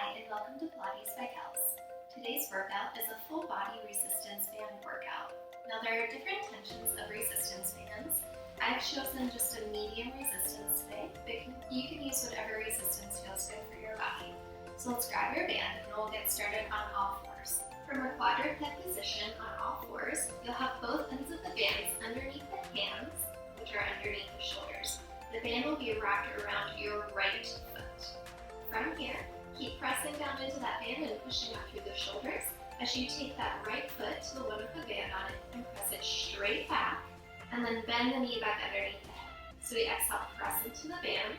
Hi, and welcome to Pilates by Kels. Today's workout is a full body resistance band workout. Now there are different tensions of resistance bands. I've chosen just a medium resistance today, but you can use whatever resistance feels good for your body. So let's grab your band and we'll get started on all fours. From a quadruped position on all fours, you'll have both ends of the bands underneath the hands, which are underneath the shoulders. The band will be wrapped around your right foot. From here, keep pressing down into that band and pushing up through the shoulders as you take that right foot to the one with the band on it and press it straight back, and then bend the knee back underneath the head. So we exhale, press into the band,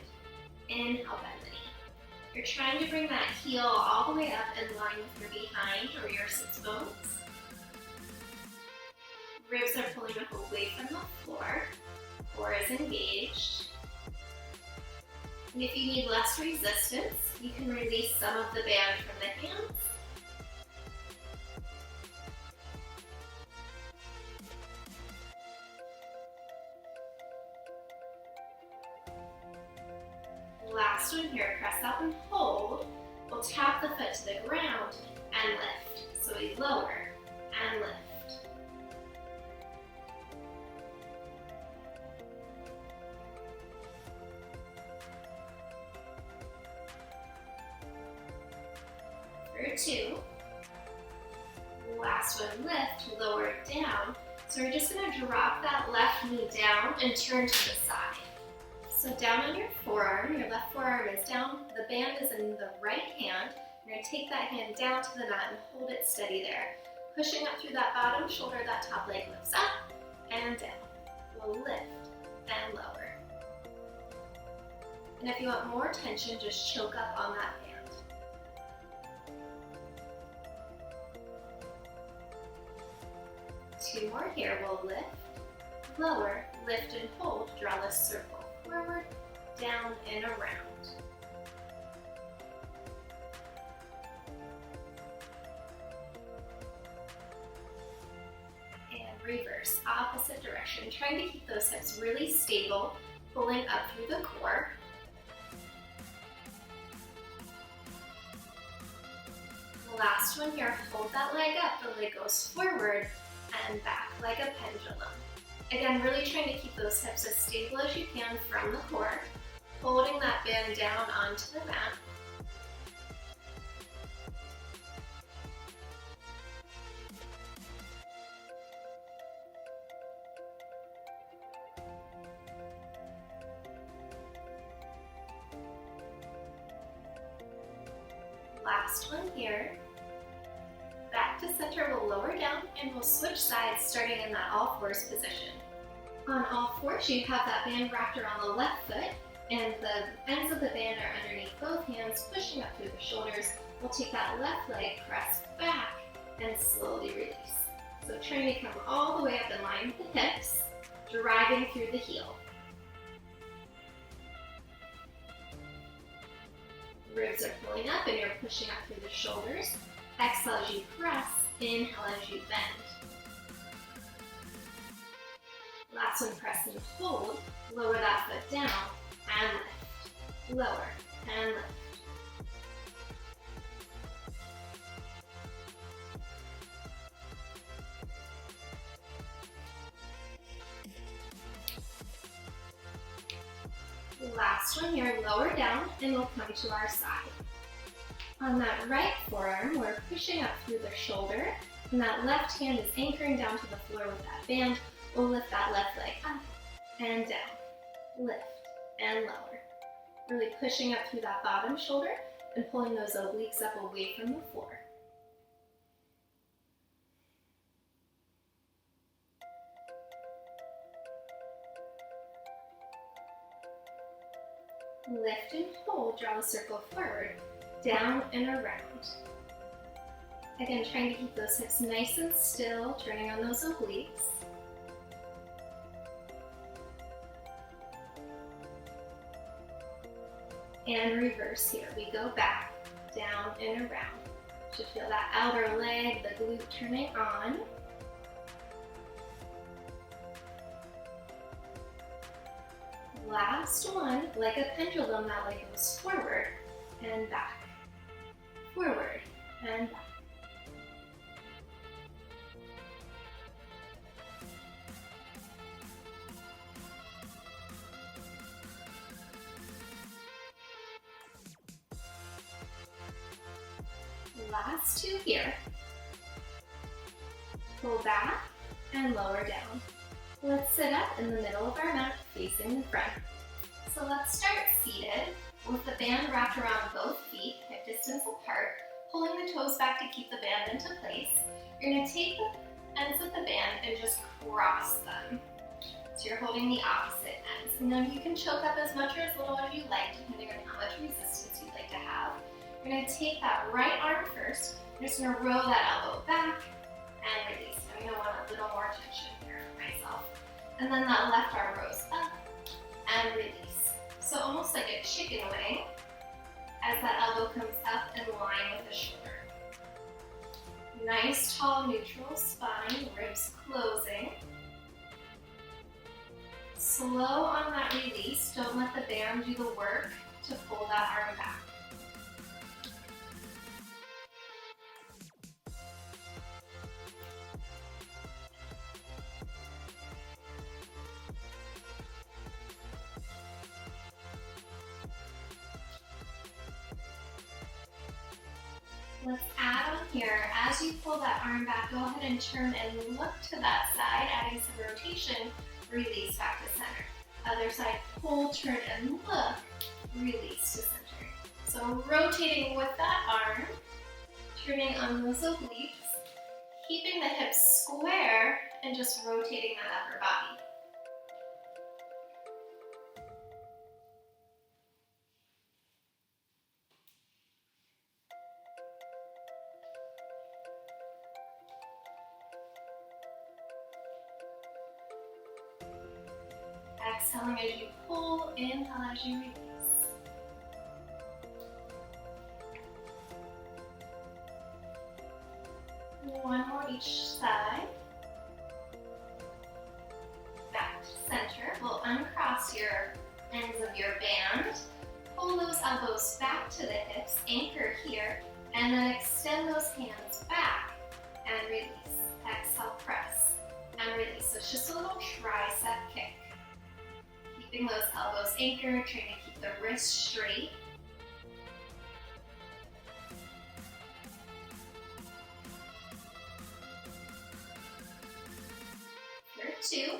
inhale, bend the knee. You're trying to bring that heel all the way up in line with your behind or your sits bones. Ribs are pulling up away from the floor, core is engaged. And if you need less resistance, you can release some of the band from the hands. Last one here, press out and hold. We'll tap the foot to the ground and lift. So we lower and lift. For two. Last one, lift, lower it down. So we're just going to drop that left knee down and turn to the side. So down on your forearm, your left forearm is down, the band is in the right hand. You're going to take that hand down to the mat and hold it steady there. Pushing up through that bottom shoulder, that top leg lifts up and down. We'll lift and lower. And if you want more tension, just choke up on that band. Two more here, we'll lift, lower, lift and hold, draw the circle forward, down and around. And reverse, opposite direction, trying to keep those hips really stable, pulling up through the core. Last one here, hold that leg up, the leg goes forward and back like a pendulum. Again, really trying to keep those hips as stable as you can from the core, holding that band down onto the mat. Last one here. Back to center, we'll lower down and we'll switch sides starting in that all fours position. On all fours, you have that band wrapped around the left foot and the ends of the band are underneath both hands, pushing up through the shoulders. We'll take that left leg, press back, and slowly release. So trying to come all the way up in line with the hips, driving through the heel. Ribs are pulling up and you're pushing up through the shoulders. Exhale as you press, inhale as you bend. Last one, press and hold. Lower that foot down and lift. Lower and lift. Last one here, lower down and we'll come to our side. On that right forearm, we're pushing up through the shoulder, and that left hand is anchoring down to the floor with that band. We'll lift that left leg up and down, lift and lower. Really pushing up through that bottom shoulder and pulling those obliques up away from the floor. Lift and hold, draw the circle forward, down and around. Again, trying to keep those hips nice and still, turning on those obliques. And reverse here. We go back, down and around. Should feel that outer leg, the glute turning on. Last one, like a pendulum, that leg goes forward and back. forward and back. Last two here. Pull back and lower down. Let's sit up in the middle of our mat facing the front. So let's start seated with the band wrapped around both feet, hip distance apart, pulling the toes back to keep the band into place. You're going to take the ends of the band and just cross them. So you're holding the opposite ends. And then you can choke up as much or as little as you like, depending on how much resistance you'd like to have. You're going to take that right arm first. You're just going to roll that elbow back and release. I'm going to want a little more tension here for myself. And then that left arm goes up and release. So almost like a chicken wing as that elbow comes up in line with the shoulder. Nice tall neutral spine, ribs closing. Slow on that release. Don't let the band do the work to pull that arm back. Let's add on here. As you pull that arm back, go ahead and turn and look to that side, adding some rotation. Release back to center. Other side, pull, turn, and look. Release to center. So rotating with that arm, turning on those obliques, keeping the hips square, and just rotating that upper body. Exhaling as you pull, inhale as you release. One more each side. Back to center. We'll uncross your ends of your band. Pull those elbows back to the hips, anchor here, and then extend those hands back and release. Exhale, press, and release. So it's just a little tricep kick. Keeping those elbows anchored, trying to keep the wrists straight. Here, two.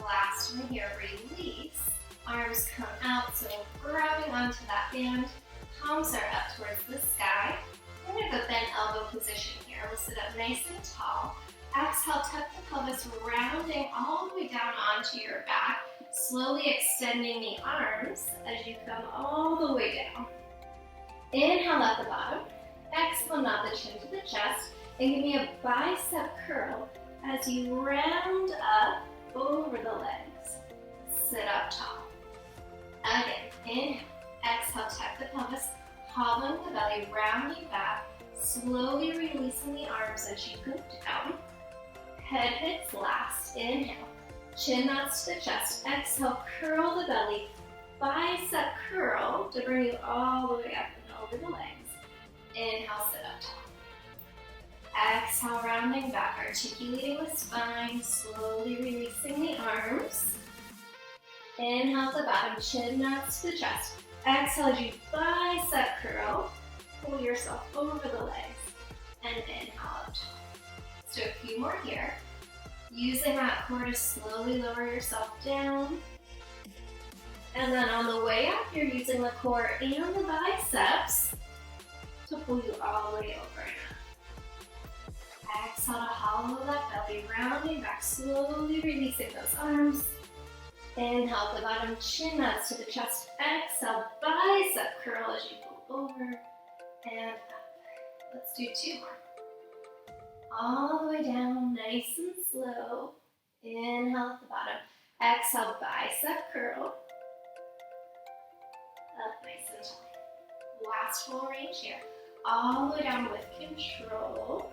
Last one here, release. Arms come out, so grabbing onto that band. Palms are up towards the sky. We're going to go bent elbow position here. We'll sit up nice and tall. Exhale, tuck the pelvis, rounding all the way down onto your back, slowly extending the arms as you come all the way down. Inhale at the bottom. Exhale, nod the chin to the chest, and give me a bicep curl as you round up over the legs. Sit up tall. Again, inhale. Exhale, tuck the pelvis, hobbling the belly, rounding back, slowly releasing the arms as you go down. Head hits last. Inhale. Chin nods to the chest. Exhale, curl the belly. Bicep curl to bring you all the way up and over the legs. Inhale, sit up tall. Exhale, rounding back, articulating the spine, slowly releasing the arms. Inhale to the bottom, chin nods to the chest. Exhale as you bicep curl. Pull yourself over the legs. And inhale up tall. Let's do a few more here. Using that core to slowly lower yourself down. And then on the way up, you're using the core and the biceps to pull you all the way over and up. Exhale to hollow that belly, rounding back, slowly releasing those arms. Inhale to the bottom, chin nods to the chest. Exhale, bicep curl as you pull over and up. Let's do two more. All the way down, nice and slow. Inhale at the bottom. Exhale, bicep curl. Up nice and tall. Last full range here. All the way down with control.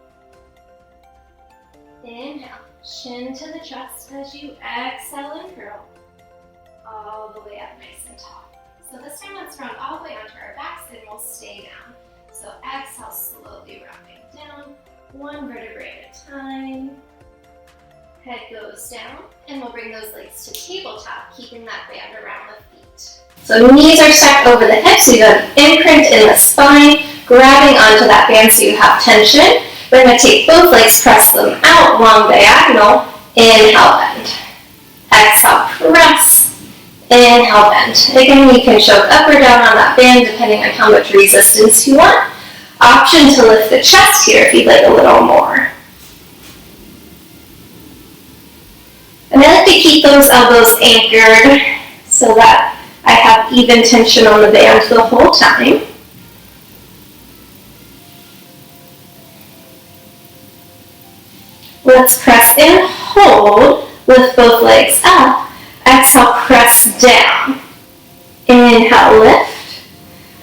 Inhale, chin to the chest as you exhale and curl. All the way up nice and tall. So this time let's round all the way onto our backs and we'll stay down. So exhale, slowly rounding down, one vertebrae at a time. Head goes down, and we'll bring those legs to tabletop, keeping that band around the feet. So knees are stacked over the hips, so you have imprint in the spine, grabbing onto that band so you have tension. We're going to take both legs, press them out, long diagonal, inhale, bend. Exhale, press, inhale, bend. Again, you can choke up or down on that band depending on how much resistance you want. Option to lift the chest here if you'd like a little more. And I like to keep those elbows anchored so that I have even tension on the band the whole time. Let's press and hold. Lift both legs up. Exhale, press down. Inhale, lift.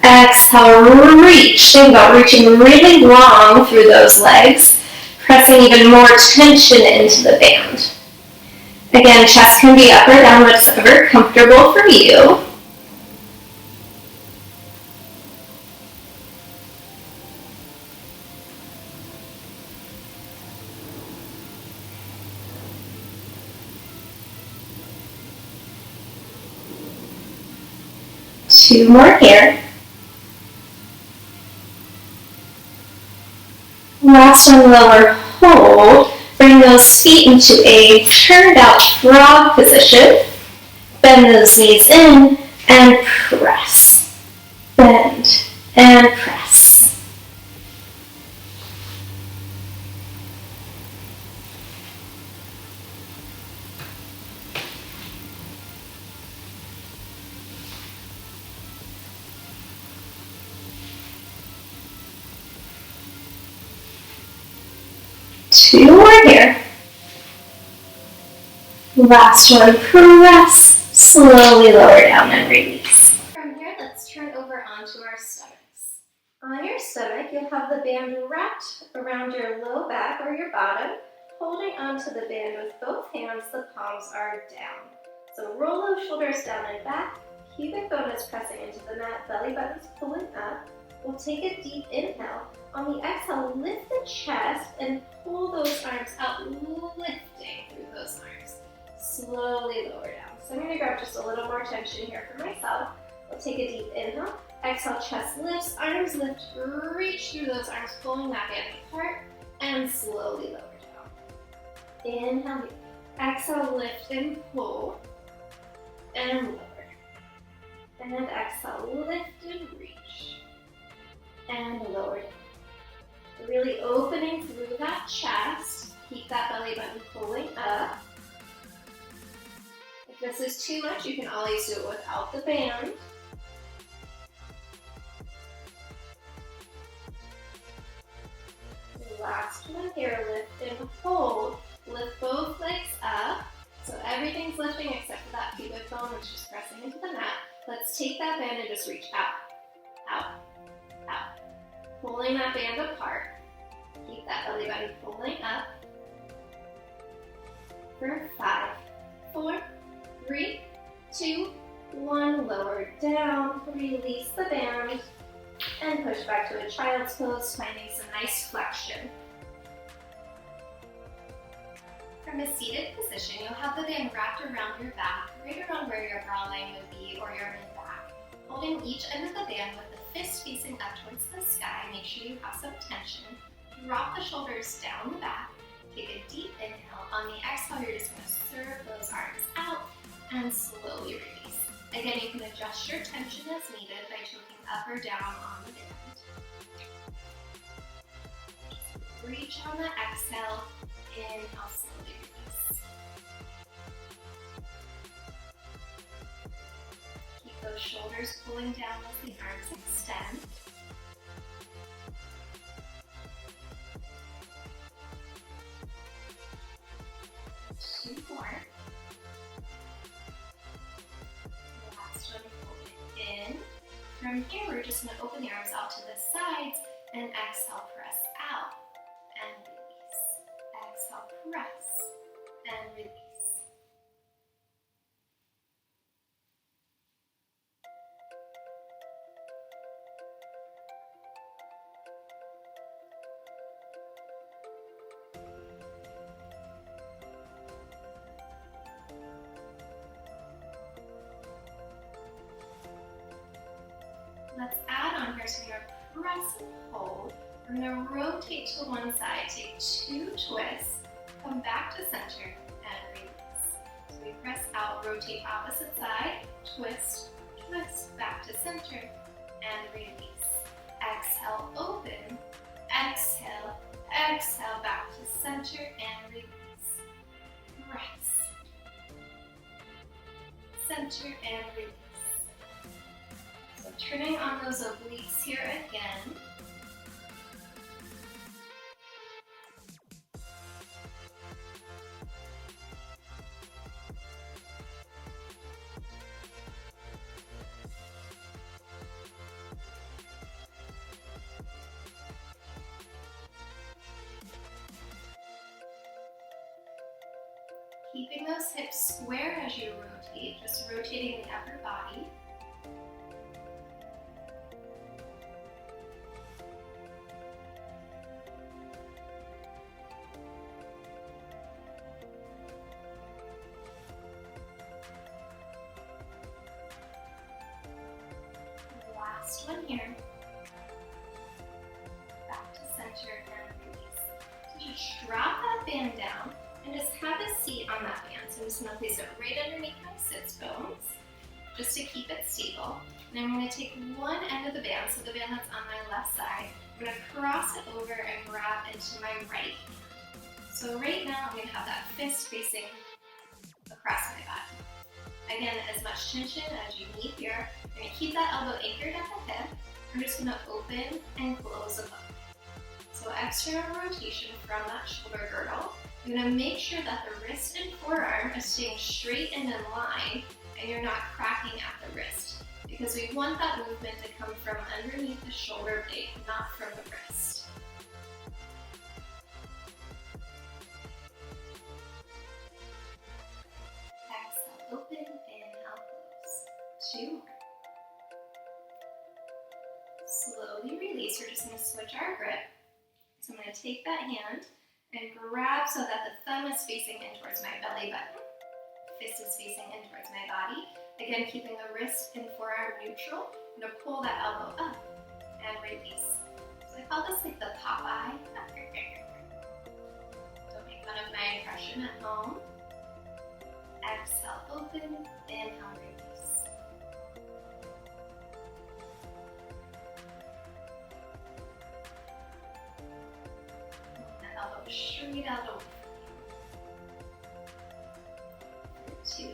Exhale, reach. Think about reaching really long through those legs, pressing even more tension into the band. Again, chest can be up or down, whatever comfortable for you. Two more here. Last one, lower hold. Bring those feet into a turned out frog position. Bend those knees in and press. Bend and press. Two more here. Last one, press. Slowly lower down and release. From here, let's turn over onto our stomachs. On your stomach, you'll have the band wrapped around your low back or your bottom, holding onto the band with both hands. The palms are down. So roll those shoulders down and back. Pubic bone is pressing into the mat. Belly button's pulling up. We'll take a deep inhale. On the exhale, lift the chest and pull those arms out, lifting through those arms. Slowly lower down. So I'm going to grab just a little more tension here for myself. We'll take a deep inhale. Exhale, chest lifts, arms lift, reach through those arms, pulling that band apart, and slowly lower down. Inhale, exhale, lift and pull, and lower. And exhale, lift and reach, and lower down. Really opening through that chest. Keep that belly button pulling up. If this is too much, you can always do it without the band. Last one here, lift and hold. Lift both legs up. So everything's lifting except for that pubic bone, which is pressing into the mat. Let's take that band and just reach out, out, out. Pulling that band apart. Keep that belly button pulling up. For 5, 4, 3, 2, 1. Lower down. Release the band. And push back to a child's pose, finding some nice flexion. From a seated position, you'll have the band wrapped around your back, right around where your bra line would be or your mid-back. Holding each end of the band with the fist facing up towards the sky, make sure you have some tension. Drop the shoulders down the back. Take a deep inhale. On the exhale, you're just going to serve those arms out and slowly release. Again, you can adjust your tension as needed by choking up or down on the band. Reach on the exhale. Inhale, slowly release. Keep those shoulders pulling down as the arms extend. Two more. Last one, hold it in. From here, we're just going to open the arms out to the sides and exhale, press out and release. Exhale, press and release. press and hold. We're going to rotate to one side, take 2 twists, come back to center, and release. So we press out, rotate opposite side, twist, twist, back to center, and release. Exhale, open, exhale, exhale, back to center, and release. Rest. Center, and release. So turning on those obliques here again. Keeping those hips square as you rotate, just rotating the upper body. Last one here. Back to center and release. So just drop that band down and just have a seat on that band. So I'm just going to place it right underneath my sits bones, just to keep it stable. And I'm going to take one end of the band, so the band that's on my left side, I'm going to cross it over and grab into my right hand. So right now I'm going to have that fist facing across my body. Again, as much tension as you need here. I'm going to keep that elbow anchored at the hip. I'm just going to open and close above. So external rotation from that shoulder girdle. You're going to make sure that the wrist and forearm are staying straight and in line, and you're not cracking at the wrist, because we want that movement to come from underneath the shoulder blade, not from the wrist. Exhale, open, inhale, close. 2 more. Slowly release. We're just going to switch our grip. So I'm going to take that hand and grab so that the thumb is facing in towards my belly button. Fist is facing in towards my body. Again, keeping the wrist and forearm neutral. I'm going to pull that elbow up and release. So I call this like the Popeye. Don't make fun of my impression at home. Exhale, open, inhale, release. Elbow straight out over. 2.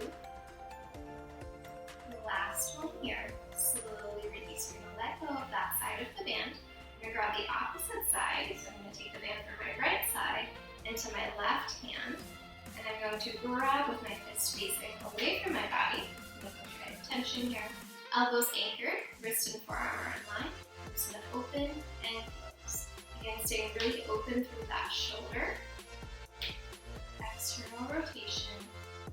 Last one here. Slowly release. We're going to let go of that side of the band. I'm going to grab the opposite side. So I'm going to take the band from my right side into my left hand. And I'm going to grab with my fist facing away from my body. I'm going to try tension here. Elbows anchored. Wrist and forearm are in line. I'm just going to open and close. Again, staying really open through that shoulder. External rotation.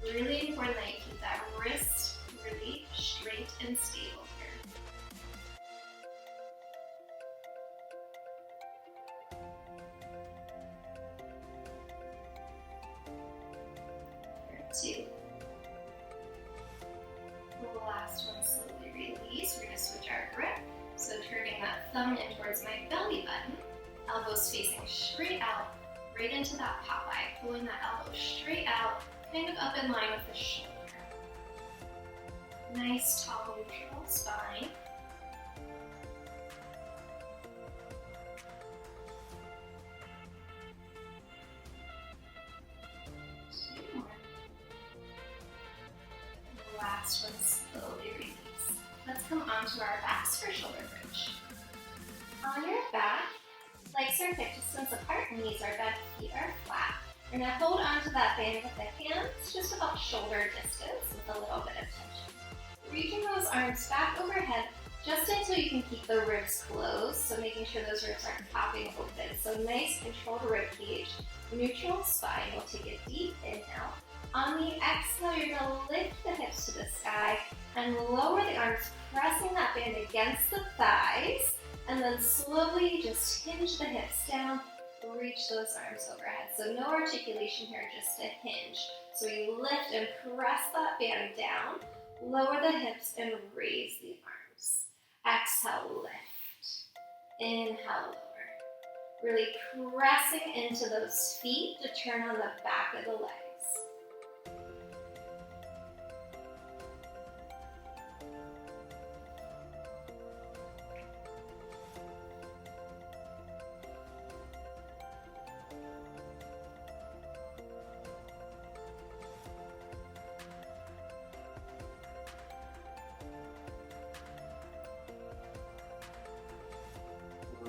Really important that you keep that wrist really straight and stable here. Here, 2. The last one, slowly release. We're going to switch our grip. So turning that thumb in towards my belly button. Elbows facing straight out, right into that Popeye, pulling that elbow straight out, kind of up in line with the shoulder. Nice, tall, neutral spine. Two more. Last one, slowly release. Let's come onto our backs for shoulder bridge. On your back, legs are hip distance apart, knees are bent, feet are flat. We're going to hold onto that band with the hands just about shoulder distance with a little bit of tension. Reaching those arms back overhead just until you can keep the ribs closed, so making sure those ribs aren't popping open. So nice controlled rib cage, neutral spine. We'll take a deep inhale. On the exhale, you're going to lift the hips to the sky and lower the arms, pressing that band against the thighs. And then slowly just hinge the hips down, reach those arms overhead. So no articulation here, just a hinge. So we lift and press that band down, lower the hips and raise the arms. Exhale, lift. Inhale, lower. Really pressing into those feet to turn on the back of the legs.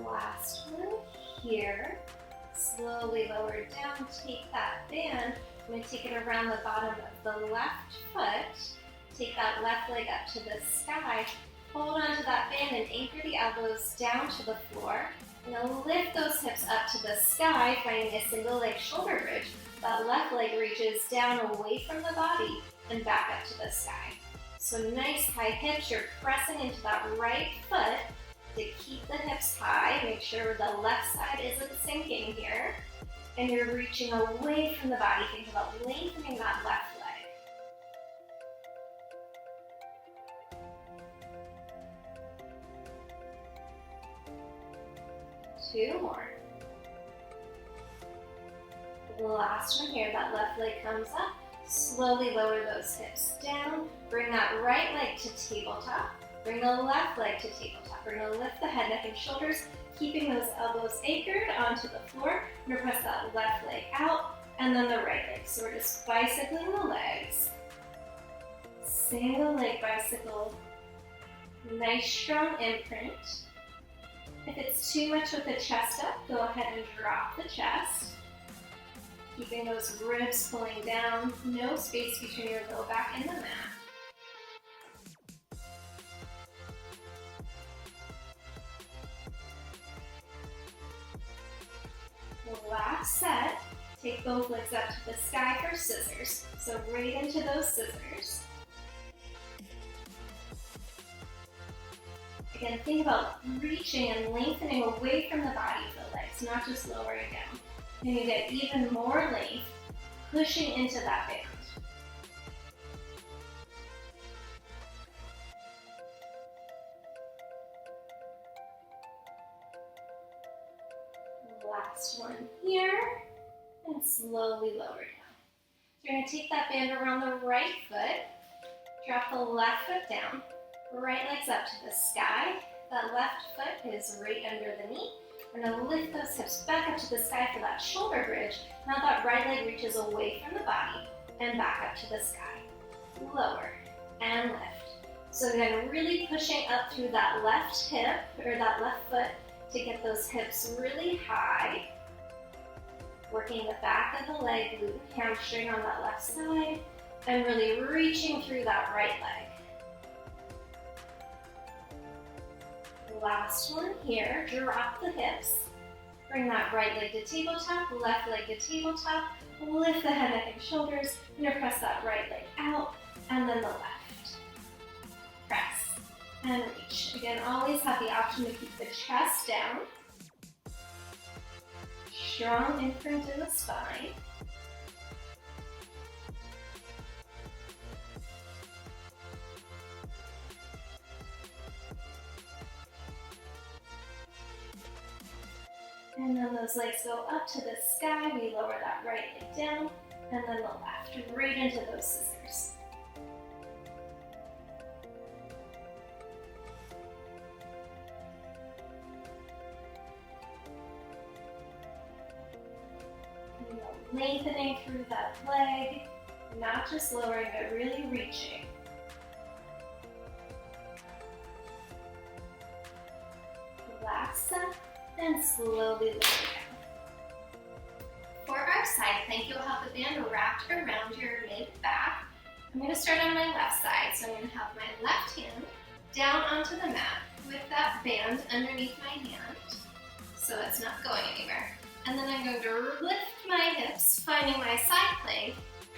Last one here. Slowly lower it down. Take that band. I'm going to take it around the bottom of the left foot. Take that left leg up to the sky. Hold onto that band and anchor the elbows down to the floor. I'm going to lift those hips up to the sky, finding a single leg shoulder bridge. That left leg reaches down away from the body and back up to the sky. So nice high hips. You're pressing into that right foot to keep the hips high. Make sure the left side isn't sinking here. And you're reaching away from the body. Think about lengthening that left leg. Two more. Last one here. That left leg comes up. Slowly lower those hips down. Bring that right leg to tabletop. Bring the left leg to tabletop. We're going to lift the head, neck, and shoulders, keeping those elbows anchored onto the floor. We're going to press that left leg out, and then the right leg. So we're just bicycling the legs. Single leg bicycle. Nice strong imprint. If it's too much with the chest up, go ahead and drop the chest. Keeping those ribs pulling down. No space between your low back and the mat. Last set, take both legs up to the sky for scissors. So right into those scissors. Again, think about reaching and lengthening away from the body of the legs, not just lowering down. And you get even more length, pushing into that band. Last one here, and slowly lower down. So you're going to take that band around the right foot, drop the left foot down, right leg's up to the sky. That left foot is right under the knee. We're going to lift those hips back up to the sky for that shoulder bridge. Now that right leg reaches away from the body and back up to the sky. Lower and lift. So again, really pushing up through that left hip or that left foot to get those hips really high. Working the back of the leg, glute and hamstring on that left side, and really reaching through that right leg. Last one here, drop the hips. Bring that right leg to tabletop, left leg to tabletop, lift the head, neck, and shoulders, and press that right leg out, and then the left. Press and reach. Again, always have the option to keep the chest down. Strong imprint in the spine. And then those legs go up to the sky. We lower that right leg down, and then the left, right into those scissors. Lengthening through that leg, not just lowering, but really reaching. Last set, and slowly lower down. For our side plank, you'll have the band wrapped around your mid-back. I'm going to start on my left side, so I'm going to have my left hand down onto the mat with that band underneath my hand, so it's not going anywhere. And then I'm going to lift my hips, finding my side plank.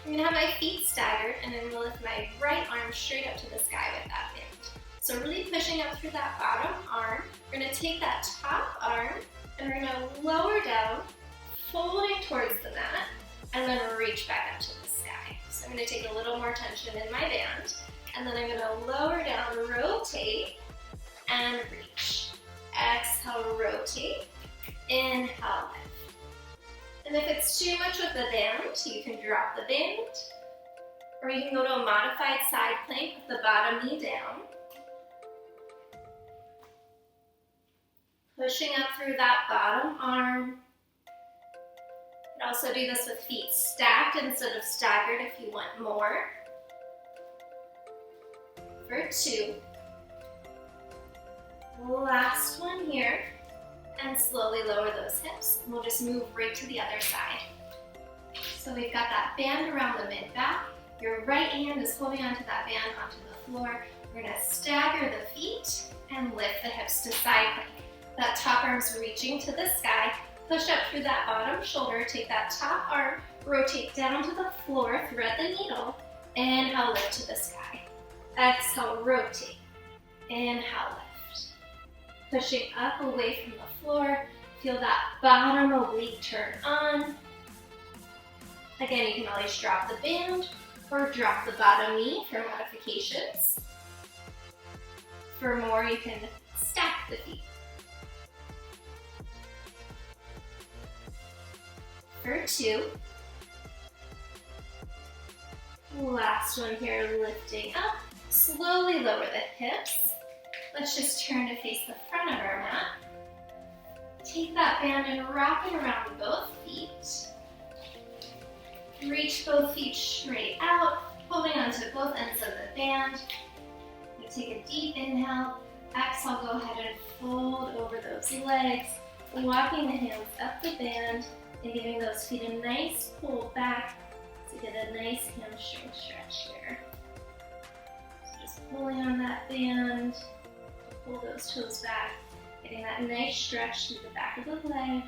I'm going to have my feet staggered, and I'm going to lift my right arm straight up to the sky with that band. So really pushing up through that bottom arm. We're going to take that top arm, and we're going to lower down, folding towards the mat, and then reach back up to the sky. So I'm going to take a little more tension in my band, and then I'm going to lower down, rotate, and reach. Exhale, exhale, rotate. Inhale, lift. And if it's too much with the band, you can drop the band, or you can go to a modified side plank with the bottom knee down. Pushing up through that bottom arm. You can also do this with feet stacked instead of staggered if you want more. For 2. Last one here. And slowly lower those hips. We'll just move right to the other side. So we've got that band around the mid-back. Your right hand is holding onto that band onto the floor. We're gonna stagger the feet and lift the hips to side plank. That top arm's reaching to the sky. Push up through that bottom shoulder. Take that top arm, rotate down to the floor, thread the needle. Inhale, lift to the sky. Exhale, rotate. Inhale, lift. Pushing up away from the floor. Feel that bottom oblique turn on. Again, you can always drop the band or drop the bottom knee for modifications. For more, you can stack the feet. For 2. Last one here, lifting up. Slowly lower the hips. Let's just turn to face the front of our mat. Take that band and wrap it around both feet. Reach both feet straight out, holding onto both ends of the band. You take a deep inhale. Exhale, go ahead and fold over those legs, walking the hands up the band and giving those feet a nice pull back to get a nice hamstring stretch here. So just pulling on that band, pull those toes back, getting that nice stretch through the back of the legs.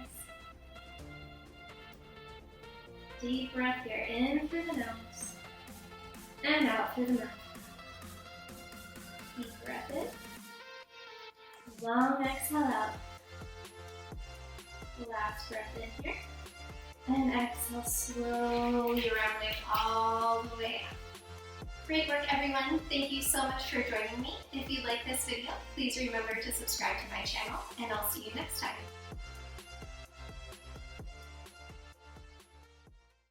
Deep breath here, in through the nose, and out through the mouth. Deep breath in, long exhale out. Last breath in here, and exhale slowly rounding all the way out. Great work, everyone. Thank you so much for joining me. If you like this video, please remember to subscribe to my channel, and I'll see you next time.